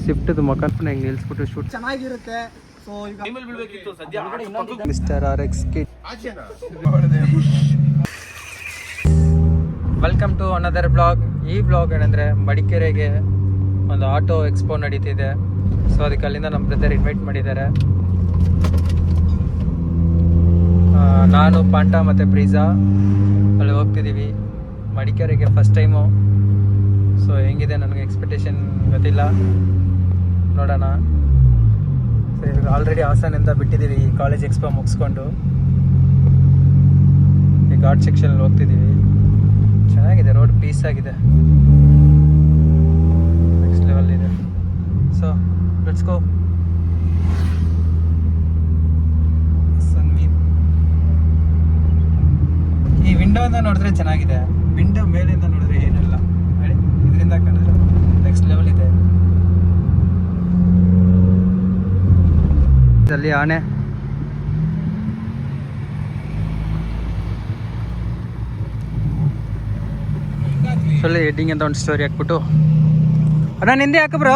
Swift ಮಕ್ಕಳ ಹೆಂಗೆ ನಿಲ್ಸ್ಬಿಟ್ಟು ಶೂಟ್ ಚೆನ್ನಾಗಿರುತ್ತೆ. ಸೊ ಈಗ mister RX kit. Welcome to another blog. ಈ ಬ್ಲಾಗ್ ಏನಂದರೆ ಮಡಿಕೇರಿಗೆ ಒಂದು ಆಟೋ ಎಕ್ಸ್ಪೋ ನಡೀತಿದೆ. ಸೊ ಅದಕ್ಕೆ ಅಲ್ಲಿಂದ ನಮ್ಮ ಬ್ರದರ್ ಇನ್ವೈಟ್ ಮಾಡಿದ್ದಾರೆ. ನಾನು ಪಾಂಟ ಮತ್ತು ಪ್ರೀಜಾ ಅಲ್ಲಿ ಹೋಗ್ತಿದ್ದೀವಿ ಮಡಿಕೇರಿಗೆ ಫಸ್ಟ್ ಟೈಮು. ಸೊ ಹೆಂಗಿದೆ ನನಗೆ ಎಕ್ಸ್ಪೆಕ್ಟೇಷನ್ ಗೊತ್ತಿಲ್ಲ, ನೋಡೋಣ. ಸೊ ಇವಾಗ ಆಲ್ರೆಡಿ ಹಾಸನಿಂದ ಬಿಟ್ಟಿದ್ದೀವಿ ಕಾಲೇಜ್ ಎಕ್ಸ್ಪೋ ಮುಗಿಸ್ಕೊಂಡು ಈ ಘಾಟ್ ಸೆಕ್ಷನಲ್ಲಿ ಹೋಗ್ತಿದ್ದೀವಿ. ಚೆನ್ನಾಗಿದೆ, ರೋಡ್ ಪೀಸ್ ಆಗಿದೆ, ನೆಕ್ಸ್ಟ್ ಲೆವೆಲ್ ಇದೆ. So let's go. ಈ ವಿಂಡೋಯಿಂದ ನೋಡಿದ್ರೆ ಚೆನ್ನಾಗಿದೆ, ವಿಂಡೋ ಮೇಲಿಂದ ನೋಡಿದ್ರೆ ಏನಿಲ್ಲ. ಹೇಳಿ, ಇದರಿಂದ ಕಂಡ್ರೆ ನೆಕ್ಸ್ಟ್ ಲೆವೆಲ್ ಇದೆ. ಅಲ್ಲಿ ಆನೆ ಸೊಳ್ಳೆ ಹೆಡ್ಡಿಂಗ್ ಅಂತ ಒಂದು ಸ್ಟೋರಿ ಹಾಕ್ಬಿಟ್ಟು ಅಣ್ಣ ನಿಂದೆ ಹಾಕ ಬ್ರೋ.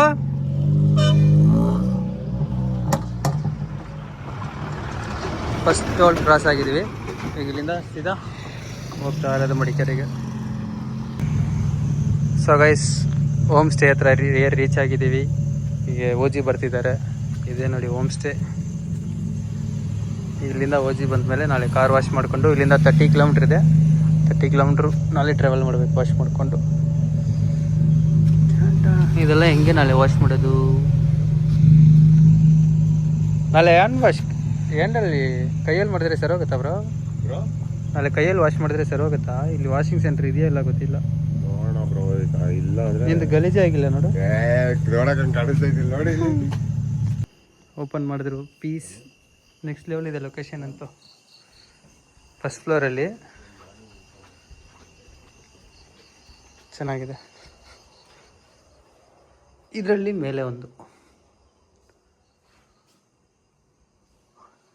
ಫಸ್ಟ್ ಟೋಲ್ ಕ್ರಾಸ್ ಆಗಿದ್ದೀವಿ. ಈಗ ಇಲ್ಲಿಂದ ಸೀದಾ ಹೋಗ್ತಾ ಇರೋದು ಮಡಿಕೇರಿಗೆ. ಸೊ ಗೈಸ್, ಹೋಮ್ ಸ್ಟೇ ಹತ್ರ ರೀಚ್ ಆಗಿದ್ದೀವಿ. ಹೀಗೆ ಓಜಿ ಬರ್ತಿದ್ದಾರೆ. ಇದೇ ನೋಡಿ ಹೋಮ್ ಸ್ಟೇ. ಇಲ್ಲಿಂದ ಓಜಿ ಬಂದಮೇಲೆ ನಾಳೆ ಕಾರ್ ವಾಶ್ ಮಾಡಿಕೊಂಡು ಇಲ್ಲಿಂದ 30 ಕಿಲೋಮೀಟ್ರ್ ಇದೆ. 30 ಕಿಲೋಮೀಟ್ರು ನಾಳೆ ಟ್ರಾವೆಲ್ ಮಾಡಬೇಕು ವಾಶ್ ಮಾಡಿಕೊಂಡು. ಇದೆಲ್ಲ ಹೆಂಗೆ ನಾಳೆ ವಾಶ್ ಮಾಡೋದು? ನಾಳೆ ಹ್ಯಾಂಡ್ ವಾಶ್ ಹ್ಯಾಂಡಲ್ಲಿ ಕೈಯಲ್ಲಿ ಮಾಡಿದ್ರೆ ಸರಿ ಹೋಗುತ್ತಾ ಬ್ರೋ? ನಾಳೆ ಕೈಯಲ್ಲಿ ವಾಶ್ ಮಾಡಿದ್ರೆ ಸರಿ ಹೋಗುತ್ತಾ? ಇಲ್ಲಿ ವಾಷಿಂಗ್ ಸೆಂಟರ್ ಇದೆಯಾ ಇಲ್ಲ ಗೊತ್ತಿಲ್ಲ. ನಿಂದು ಗಲೀಜೇ ಆಗಿಲ್ಲ ನೋಡು. ಓಪನ್ ಮಾಡಿದ್ರು ಪೀಸ್. ನೆಕ್ಸ್ಟ್ ಲೆವೆಲ್ ಇದೆ ಲೊಕೇಶನ್ ಅಂತೂ. ಫಸ್ಟ್ ಫ್ಲೋರಲ್ಲಿ ಚೆನ್ನಾಗಿದೆ. ಇದರಲ್ಲಿ ಮೇಲೆ ಒಂದು.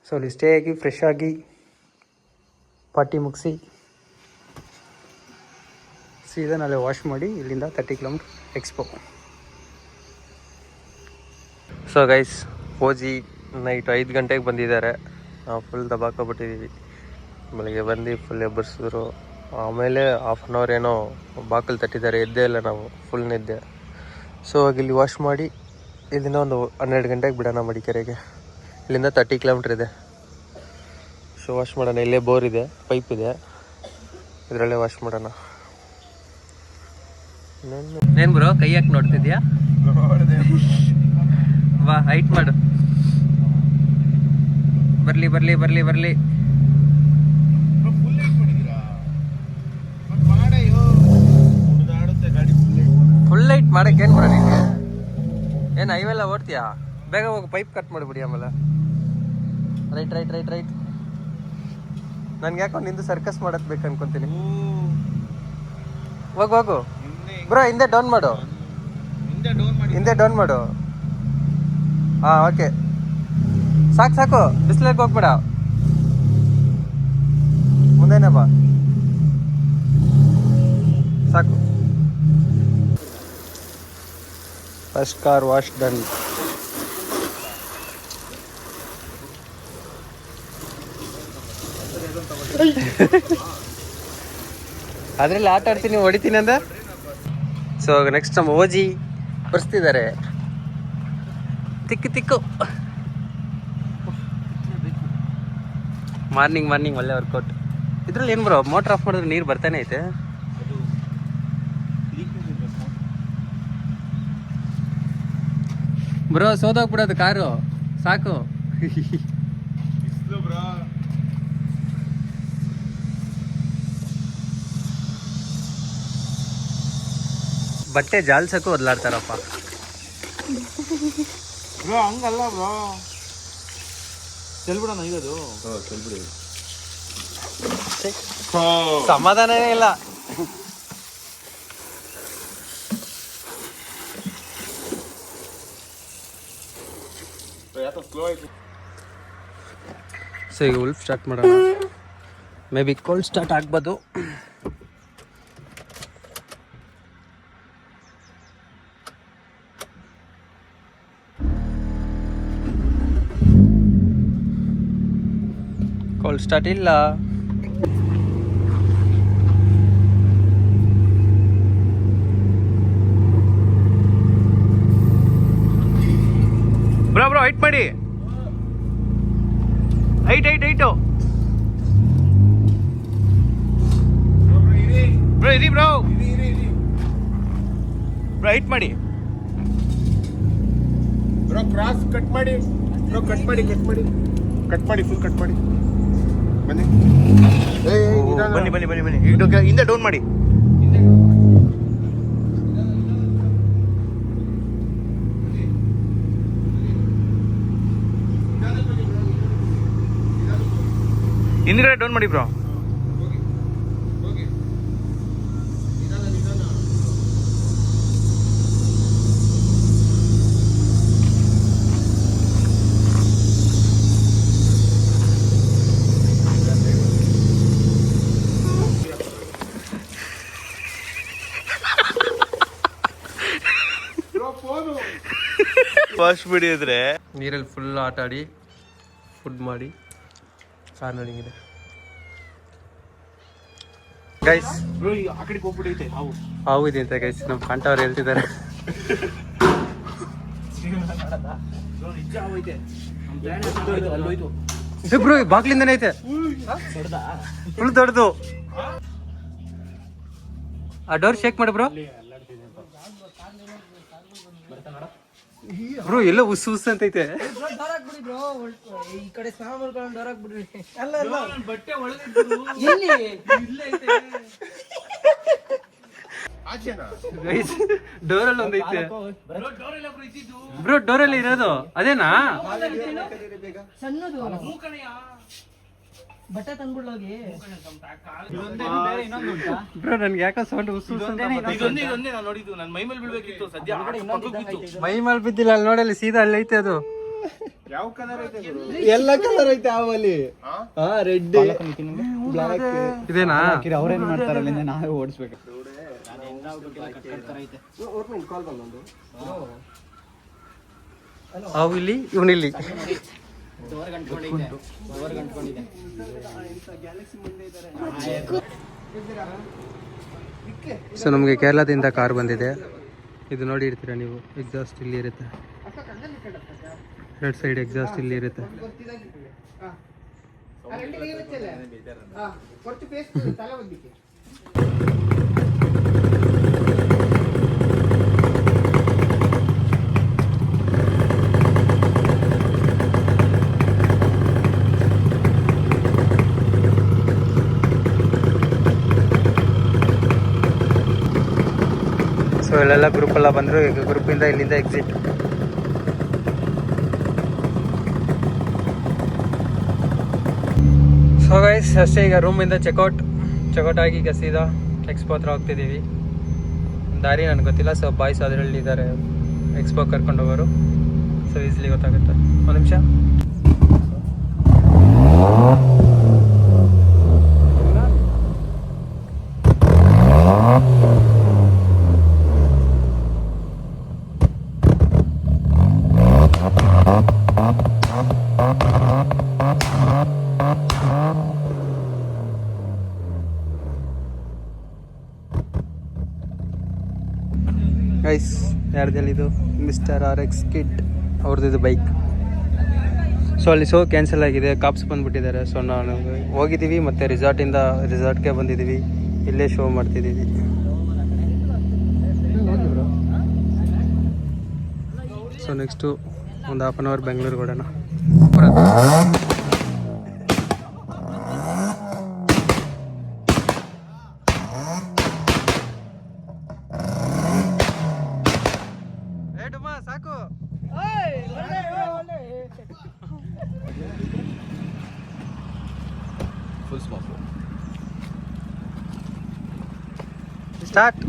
ಸೊ ಅಲ್ಲಿ ಸ್ಟೇ ಆಗಿ ಫ್ರೆಶ್ ಆಗಿ ಪಾರ್ಟಿ ಮುಗಿಸಿ ಸೀದಾ ನಾಳೆ ವಾಶ್ ಮಾಡಿ ಇಲ್ಲಿಂದ 30 kilometre expo. So guys, OG night 5 ಗಂಟೆಗೆ ಬಂದಿದ್ದಾರೆ. ನಾವು ಫುಲ್ ದಬಾಕೊಬಿಟ್ಟಿದ್ದೀವಿ. ಬೆಳಗ್ಗೆ ಬಂದು ಫುಲ್ ಎಬ್ಬರಿಸಿದ್ರು. ಆಮೇಲೆ ಹಾಫ್ ಆನ್ ಅವರ್ ಏನೋ ಬಾಕಲು ತಟ್ಟಿದ್ದಾರೆ, ಎದ್ದೇ ಇಲ್ಲ ನಾವು, ಫುಲ್ ನಿದ್ದೆ. ಸೊ ಇಲ್ಲಿ ವಾಶ್ ಮಾಡಿ ಇಲ್ಲಿಂದ ಒಂದು 12 ಗಂಟೆಗೆ ಬಿಡೋಣ ಮಡಿಕೇರಿಗೆ. ಇಲ್ಲಿಂದ 30 ಕಿಲೋಮೀಟ್ರ್ ಇದೆ. ಸೊ ವಾಶ್ ಮಾಡೋಣ. ಇಲ್ಲೇ ಬೋರ್ ಇದೆ, ಪೈಪ್ ಇದೆ, ಇದರಲ್ಲೇ ವಾಶ್ ಮಾಡೋಣ. ಏನು ಬ್ರೋ ಕೈ ಹಾಕಿ ನೋಡ್ತಿದ್ಯಾ? ವಾ, ಹೈಟ್ ಮಾಡು. ಬರ್ಲಿ ಬರ್ಲಿ ಬರ್ಲಿ ಬರ್ಲಿ. ಫುಲ್ ಲೈಟ್ ಮಾಡಕ್ಕೆ ಏನು ಮಾಡೋಣ? ಏನು ಹೈವೆಲ್ಲ ಓಡ್ತೀಯಾ? ಬೇಗ ಹೋಗಿ ಪೈಪ್ ಕಟ್ ಮಾಡಿಬಿಡಿ. ಆಮೇಲೆ ರೈಟ್ ರೈಟ್ ರೈಟ್ ರೈಟ್. ನನ್ಗೆ ಯಾಕೋ ನಿಂದು ಸರ್ಕಸ್ ಮಾಡೋದು ಬೇಕು ಅನ್ಕೊಂತೀನಿ. ಹೋಗು ಹೋಗು ಬ್ರೋ, ಹಿಂದೆ ಡೌನ್ ಮಾಡು, ಹಿಂದೆ ಡೌನ್ ಮಾಡು. ಹಾಂ, ಓಕೆ, ಸಾಕು ಸಾಕು. ಬಿಸಿಲಿಗೆ ಹೋಗ್ಬೇಡ, ಮುಂದೆನೇ ಬಾ, ಸಾಕು. First car wash done. ಅದರಲ್ಲಿ ಆಟ ಆಡ್ತೀನಿ, ಹೊಡಿತೀನಿ ಅಂದ. ಸೊ ನೆಕ್ಸ್ಟ್ ನಮ್ಮ ಓಜಿ ಬರ್ಸ್ತಿದ್ದಾರೆ. ತಿಕ್ಕು ತಿಕ್ಕು. ಮಾರ್ನಿಂಗ್ ಒಳ್ಳೆ ವರ್ಕೌಟ್. ಇದ್ರಲ್ಲಿ ಏನು ಬ್ರೋ, ಮೋಟ್ರ್ ಆಫ್ ಮಾಡಿದ್ರೆ ನೀರು ಬರ್ತಾನೆ ಐತೆ. ಬ್ರೋ ಸೋದೋಗ್ಬಿಡೋದು ಕಾರು, ಸಾಕು. ಬಟ್ಟೆ ಜಾಲ್ಸಕ್ಕೂ ಒದ್ಲಾಡ್ತಾರಪ್ಪ. ಹಂಗಲ್ಲ ಬ್ರೋ, ಚೆಲ್ಬಿಡೋಣ ಈಗದು. ಸಮಾಧಾನನೇ ಇಲ್ಲ. ಸೊ ಈಗ ಉಲ್ಫ್ ಸ್ಟಾರ್ಟ್ ಮಾಡೋಣ. ಮೇ ಬಿ ಕೋಲ್ಡ್ ಸ್ಟಾರ್ಟ್ ಆಗ್ಬೋದು. ಕಾಲ್ ಸ್ಟಾರ್ಟ್ ಇಲ್ಲ. ಬ್ರೋ ಹೈಟ್ ಮಾಡಿ, ಹೈಟು ಬ್ರೋ ಇರಿ ಬ್ರೋ ಹೈಟ್ ಮಾಡಿ ಬ್ರೋ ಕ್ರಾಸ್ ಕಟ್ ಮಾಡಿ ಬ್ರೋ, ಕಟ್ ಮಾಡಿ ಫುಲ್ ಕಟ್ ಮಾಡಿ ಬನ್ನಿ. ಬನ್ನಿ ಹಿಂದೆ ಡೌನ್ ಮಾಡಿ. ಹಿಂದ್ಗಡೆ ಡೌನ್ ಮಾಡಿ ಬ್ರೋ. ಫಸ್ಟ್ ಬಿಡಿದ್ರೆ ನೀರಲ್ಲಿ ಫುಲ್ ಆಟ ಆಡಿ ಫುಡ್ ಮಾಡಿ ಕಾರ್ ನಡಗಿದೆ ಗೈಸ್. ಬ್ರೋ ಆ ಕಡೆಗೆ ಹೋಗ್ಬಿಟ್ಟೈತೆ ಹಾವು. ಹಾವು ಇದೆ ಅಂತ ಗೈಸ್, ನಮ್ಮ ಕಾಂಟವ್ರು ಹೇಳ್ತಿದ್ದಾರೆ. ಬ್ರೋ ಬಾಗ್ಲಿಂದನೇ ಐತೆ, ಫುಲ್ ದೊಡ್ಡದು. ಆ ಡೋರ್ ಶೇಕ್ ಮಾಡಿ ಬ್ರೋ. ಬ್ರೋ ಎಲ್ಲ ಉಸ್ ಅಂತ ಐತೆ. ಈ ಕಡೆ ಸ್ನಾನ ಮಾಡ್ಕೊಂಡು ಡೋರಾಕ್ ಬಿಡ್ರಿ. ಬಟ್ಟೆ ಡೋರಲ್ಲಿ ಒಂದೈತೆ ಬ್ರೋ, ಡೋರಲ್ಲಿ ಇರೋದು ಅದೇನಾ? ಸಣ್ಣದು ಬಟ್ಟೆ ತಂದ್ಬಿಡ್ಲೋಗಿ ಬ್ರೋ ನನ್ಗೆ ಯಾಕೋ ಸೌಂಡ್ ಉಸ್ ಇದೊಂದೇ ನಾನು ನೋಡಿದ್ದು. ನನ್ನ ಮೈ ಮೇಲೆ ಬೀಳ್ಬೇಕಿತ್ತು, ಸದ್ಯ ಮೈ ಮೇಲೆ ಬಿದ್ದಿಲ್ಲ. ಅಲ್ಲಿ ನೋಡಲ್ಲಿ ಸೀದಾ ಅಲ್ಲಿ ಐತೆ ಅದು. ಯಾವ ಕಲರ್ ಐತೆ? ಎಲ್ಲ ಕಲರ್ ಐತೆ ಅವಲ್ಲಿ. ರೆಡ್ ಬ್ಲಾಕ್ ಇದೇನಾ? ಅವ್ರೇನ್ ಮಾಡ್ತಾರೆ ಅಲ್ಲಿಂದ ನಾವೇ ಓಡಿಸ್ಬೇಕು. ಅವು ಇಲ್ಲಿ, ಇವನಿಲ್ಲಿ. ಸೊ ನಮಗೆ ಕೇರಳದಿಂದ ಕಾರ್ ಬಂದಿದೆ. ಇದು ನೋಡಿ ಇರ್ತೀರಾ ನೀವು, ಎಕ್ಸಾಸ್ಟ್ ಇಲ್ಲಿ ಇರುತ್ತೆ, ರೆಡ್ ಸೈಡ್ ಎಕ್ಸಾಸ್ಟ್ ಇಲ್ಲಿ ಇರುತ್ತೆ. ಸೊ ಇಲ್ಲೆಲ್ಲ ಗ್ರೂಪ್ ಎಲ್ಲ ಬಂದರು. ಈಗ ಗ್ರೂಪಿಂದ ಇಲ್ಲಿಂದ ಎಕ್ಸಿಟ್. ಸೊ ಗೈಸ್ ಅಷ್ಟೇ, ಈಗ ರೂಮಿಂದ ಚೆಕ್ಔಟ್ ಆಗಿ ಈಗ ಸೀದಾ ಎಕ್ಸ್ಪೋ ಹತ್ರ ಹೋಗ್ತಿದ್ದೀವಿ. ದಾರಿ ನನಗೆ ಗೊತ್ತಿಲ್ಲ. ಸೊ ಬಾಯ್ಸ್ ಅದರಲ್ಲಿ ಇದ್ದಾರೆ, ಎಕ್ಸ್ಪೋ ಕರ್ಕೊಂಡು ಹೋಗೋರು. ಸೊ ಈಸಿಲಿ ಗೊತ್ತಾಗುತ್ತೆ. ಒಂದು ನಿಮಿಷ. ಗೈಸ್ ಯಾರ್ದಲ್ಲಿದು ಮಿಸ್ಟರ್ RX ಕಿಡ್ ಅವ್ರದ್ದು ಬೈಕ್. ಸೊ ಅಲ್ಲಿ ಶೋ ಕ್ಯಾನ್ಸಲ್ ಆಗಿದೆ, ಕಾಪ್ಸ್ ಬಂದುಬಿಟ್ಟಿದ್ದಾರೆ. ಸೊ ನಾನು ಹೋಗಿದ್ದೀವಿ ಮತ್ತು ರಿಸಾರ್ಟ್ಗೆ ಬಂದಿದ್ದೀವಿ. ಇಲ್ಲೇ ಶೋ ಮಾಡ್ತಿದ್ದೀವಿ. ಸೊ ನೆಕ್ಸ್ಟು ಒಂದು ಹಾಫ್ ಆನ್ ಅವರ್ ಬೆಂಗಳೂರಿಗೆ ಹೊಡೋಣ. ಸಾಕು ಫುಲ್ ಸ್ಮಾಪ್ ಸ್ಟಾರ್ಟ್.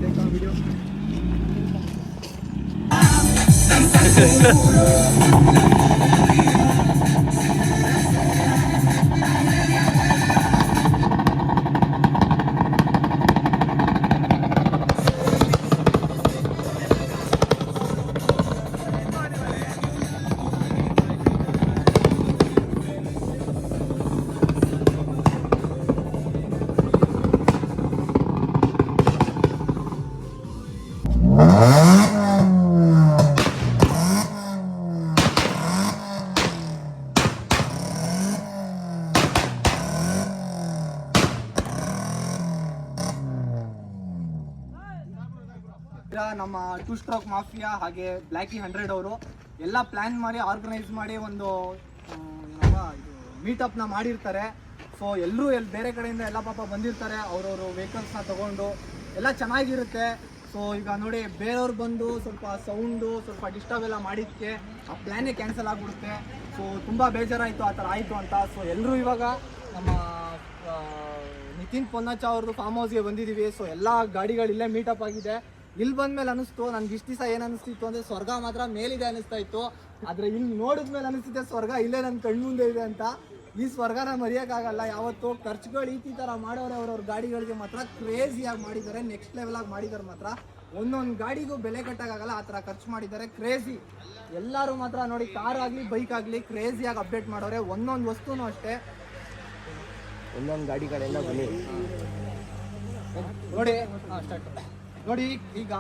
ಟೂ ಸ್ಟ್ರೋಕ್ ಮಾಫಿಯಾ ಹಾಗೆ ಬ್ಲ್ಯಾಕಿ 100 ಅವರು ಎಲ್ಲ ಪ್ಲ್ಯಾನ್ ಮಾಡಿ ಆರ್ಗನೈಸ್ ಮಾಡಿ ಒಂದು ಮೀಟಪ್ನ ಮಾಡಿರ್ತಾರೆ. ಸೊ ಎಲ್ಲರೂ ಬೇರೆ ಕಡೆಯಿಂದ ಎಲ್ಲ ಪಾಪ ಬಂದಿರ್ತಾರೆ, ಅವ್ರವರು ವೆಹಿಕಲ್ಸ್ನ ತೊಗೊಂಡು ಎಲ್ಲ ಚೆನ್ನಾಗಿರುತ್ತೆ. ಸೊ ಈಗ ನೋಡಿ ಬೇರೆಯವ್ರು ಬಂದು ಸ್ವಲ್ಪ ಸೌಂಡು ಸ್ವಲ್ಪ ಡಿಸ್ಟರ್ಬ್ ಎಲ್ಲ ಮಾಡಿದ್ದಕ್ಕೆ ಆ ಪ್ಲ್ಯಾನೇ ಕ್ಯಾನ್ಸಲ್ ಆಗಿಬಿಡುತ್ತೆ. ಸೊ ತುಂಬ ಬೇಜಾರಾಯಿತು ಆ ಥರ ಆಯಿತು ಅಂತ. ಸೊ ಎಲ್ಲರೂ ಇವಾಗ ನಮ್ಮ ನಿತಿನ್ ಪೊನ್ನಾಚ ಅವ್ರದ್ದು ಫಾರ್ಮ್ ಹೌಸ್ಗೆ ಬಂದಿದ್ದೀವಿ. ಸೊ ಎಲ್ಲ ಗಾಡಿಗಳಿಲ್ಲೇ ಮೀಟಪ್ ಆಗಿದೆ. ಇಲ್ಲಿ ಬಂದ್ಮೇಲೆ ಅನಿಸ್ತು ನನಗೆ ಇಷ್ಟು ದಿವಸ ಏನು ಅನಿಸ್ತಿತ್ತು ಅಂದರೆ ಸ್ವರ್ಗ ಮಾತ್ರ ಮೇಲಿದೆ ಅನಿಸ್ತಾ ಇತ್ತು. ಆದರೆ ಇಲ್ಲಿ ನೋಡಿದ್ಮೇಲೆ ಅನಿಸ್ತಿದೆ ಸ್ವರ್ಗ ಇಲ್ಲೇ ನನ್ನ ಕಣ್ಮುಂದೆ ಇದೆ ಅಂತ. ಈ ಸ್ವರ್ಗನ ಮರೆಯೋಕ್ಕಾಗಲ್ಲ ಯಾವತ್ತು. ಖರ್ಚುಗಳು ಈ ಥರ ಮಾಡೋರೆ ಅವ್ರವ್ರ ಗಾಡಿಗಳಿಗೆ ಮಾತ್ರ ಕ್ರೇಜಿಯಾಗಿ ಮಾಡಿದ್ದಾರೆ, ನೆಕ್ಸ್ಟ್ ಲೆವೆಲಾಗಿ ಮಾಡಿದ್ದಾರೆ ಮಾತ್ರ. ಒಂದೊಂದು ಗಾಡಿಗೂ ಬೆಲೆ ಕಟ್ಟೋಕ್ಕಾಗಲ್ಲ ಆ ಥರ ಖರ್ಚು ಮಾಡಿದ್ದಾರೆ, ಕ್ರೇಜಿ. ಎಲ್ಲರೂ ಮಾತ್ರ ನೋಡಿ ಕಾರ್ ಆಗಲಿ ಬೈಕ್ ಆಗಲಿ ಕ್ರೇಜಿಯಾಗಿ ಅಪ್ಡೇಟ್ ಮಾಡೋರೆ. ಒಂದೊಂದು ವಸ್ತುನೂ ಅಷ್ಟೇ. ಒಂದೊಂದು ಗಾಡಿಗಳೆಲ್ಲ ಬನ್ನಿ ನೋಡಿ ಸ್ಟಾರ್ಟ್ ನೋಡಿ. ಈಗ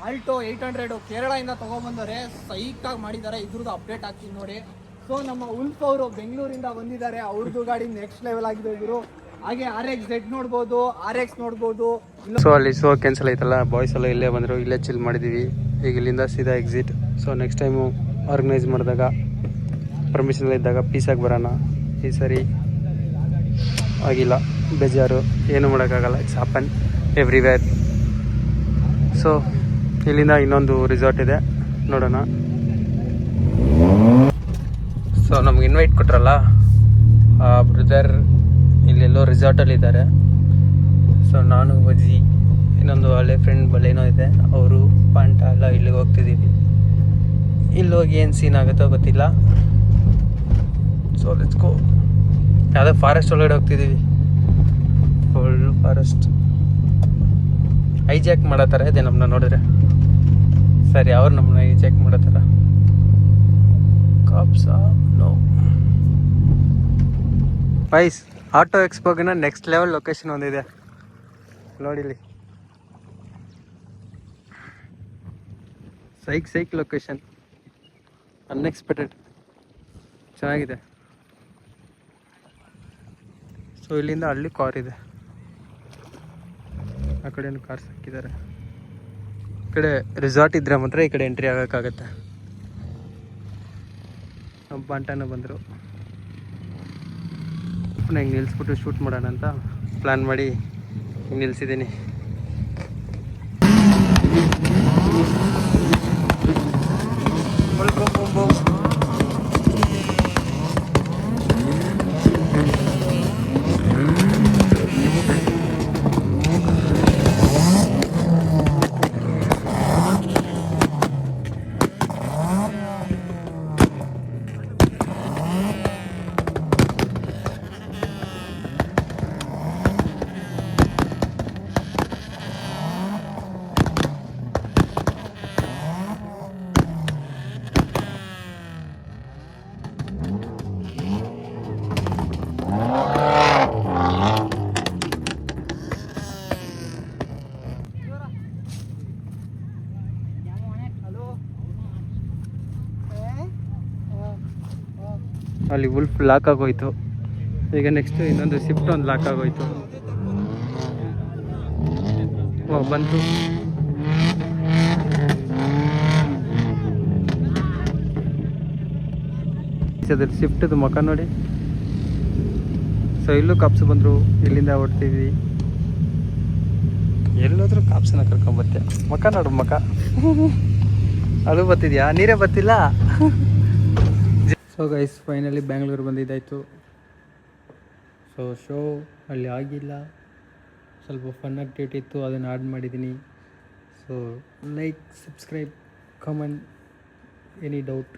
ಆಲ್ಟೋ 800 ಕೇರಳದಿಂದ ತೊಗೊಬಂದರೆ ಸೈಕಾಗಿ ಮಾಡಿದ್ದಾರೆ. ಇದ್ರದ್ದು ಅಪ್ಡೇಟ್ ಆಗ್ತೀನಿ ನೋಡಿ. ಸೊ ನಮ್ಮ ಉಲ್ಫ್ ಅವರು ಬೆಂಗಳೂರಿಂದ ಬಂದಿದ್ದಾರೆ, ಅವ್ರದ್ದು ಗಾಡಿ ನೆಕ್ಸ್ಟ್ ಲೆವೆಲ್ ಆಗಿದೆ ಇವರು. ಹಾಗೆ RX-Z ನೋಡ್ಬೋದು, RX ನೋಡ್ಬೋದು. ಸೊ ಅಲ್ಲಿ ಶೋ ಕ್ಯಾನ್ಸಲ್ ಆಯ್ತಲ್ಲ, ಬಾಯ್ಸ್ ಎಲ್ಲ ಇಲ್ಲೇ ಬಂದರು, ಇಲ್ಲೇ ಚಿಲ್ ಮಾಡಿದ್ದೀವಿ. ಈಗ ಇಲ್ಲಿಂದ ಸೀದಾ exit. So next time organise ಮಾಡಿದಾಗ ಪರ್ಮಿಷನ್ ಇದ್ದಾಗ ಪೀಸಾಗಿ ಬರೋಣ. ಈ ಸರಿ ಆಗಿಲ್ಲ, ಬೇಜಾರು, ಏನು ಮಾಡೋಕ್ಕಾಗಲ್ಲ. It's happen everywhere. ಸೊ ಇಲ್ಲಿಂದ ಇನ್ನೊಂದು ರಿಸಾರ್ಟ್ ಇದೆ, ನೋಡೋಣ. ಸೊ ನಮ್ಗೆ ಇನ್ವೈಟ್ ಕೊಟ್ರಲ್ಲ ಬ್ರದರ್, ಇಲ್ಲೆಲ್ಲೋ ರಿಸಾರ್ಟಲ್ಲಿದ್ದಾರೆ. ಸೊ ನಾನು ವಜಿ ಇನ್ನೊಂದು ಹಳೆ ಫ್ರೆಂಡ್ ಬಲ್ಲೇನೋ ಇದೆ, ಅವರು ಪಾಂಟ ಎಲ್ಲ ಇಲ್ಲಿಗೆ ಹೋಗ್ತಿದ್ದೀವಿ. ಇಲ್ಲಿ ಹೋಗಿ ಏನು ಸೀನ್ ಆಗುತ್ತೋ ಗೊತ್ತಿಲ್ಲ. So let's go. ಯಾವುದೋ ಫಾರೆಸ್ಟ್ ಒಳಗಡೆ ಹೋಗ್ತಿದ್ದೀವಿ, ಫುಲ್ ಫಾರೆಸ್ಟ್. ಐಜ್ಯಾಕ್ ಮಾಡತ್ತಾರ ಇದೆ ನಮ್ಮನ್ನ ನೋಡಿದ್ರೆ. ಸರಿ, ಅವ್ರು ನಮ್ಮನ್ನ ಐಜ್ಯಾಕ್ ಮಾಡತ್ತಾರ. ಕಾಪ್ಸಾ ನೋ ಪೈಸ್. ಆಟೋ ಎಕ್ಸ್ಪೋಗಿನ ನೆಕ್ಸ್ಟ್ ಲೆವೆಲ್ ಲೊಕೇಶನ್ ಒಂದಿದೆ ನೋಡಿಲಿ. ಸೈಕ್ ಲೊಕೇಶನ್, ಅನ್ಎಕ್ಸ್ಪೆಕ್ಟೆಡ್, ಚೆನ್ನಾಗಿದೆ. ಸೊ ಇಲ್ಲಿಂದ ಅಲ್ಲಿ ಕಾರ್ ಇದೆ, ಆ ಕಡೆನೂ ಕಾರ್ಸ್ ಹಾಕಿದ್ದಾರೆ. ಈ ಕಡೆ ರಿಸಾರ್ಟ್ ಇದ್ರೆ ಮಾತ್ರ ಈ ಕಡೆ ಎಂಟ್ರಿ ಆಗೋಕ್ಕಾಗತ್ತೆ. ನಮ್ಮ ಬಾಂಟನ ಬಂದರು, ನಂಗೆ ನಿಲ್ಲಿಸ್ಬಿಟ್ಟು ಶೂಟ್ ಮಾಡೋಣ ಅಂತ ಪ್ಲ್ಯಾನ್ ಮಾಡಿ ನಿಲ್ಲಿಸಿದ್ದೀನಿ. ಅಲ್ಲಿ ಉಲ್ಫ್ ಲಾಕ್ ಆಗೋಯ್ತು. ಈಗ ನೆಕ್ಸ್ಟ್ ಇನ್ನೊಂದು ಸ್ವಿಫ್ಟ್ ಒಂದು ಲಾಕ್ ಆಗೋಯ್ತು. ಬಂತು. ಅದ್ರ ಸ್ವಿಫ್ಟ್ದು ಮುಖ ನೋಡಿ. ಸೊ ಇಲ್ಲೂ ಕಾಪ್ಸ್ ಬಂದರು, ಇಲ್ಲಿಂದ ಹೊಡ್ತೀವಿ. ಎಲ್ಲೋದ್ರೂ ಕಾಪ್ಸನ್ನ ಕರ್ಕೊಂಬತ್ತೆ. ಮುಖ ನೋಡು, ಮುಖ ಅದು ಬರ್ತಿದ್ಯಾ, ನೀರೇ ಬರ್ತಿಲ್ಲ. ಸೊ ಗೈಸ್, ಫೈನಲಿ ಬ್ಯಾಂಗ್ಳೂರು ಬಂದಿದ್ದಾಯಿತು. ಸೊ ಶೋ ಅಲ್ಲಿ ಆಗಿಲ್ಲ, ಸ್ವಲ್ಪ ಫನ್ ಆಕ್ಟಿವಿಟಿ ಇತ್ತು, ಅದನ್ನು ಆ್ಯಡ್ ಮಾಡಿದ್ದೀನಿ. So like, subscribe, comment, any doubt.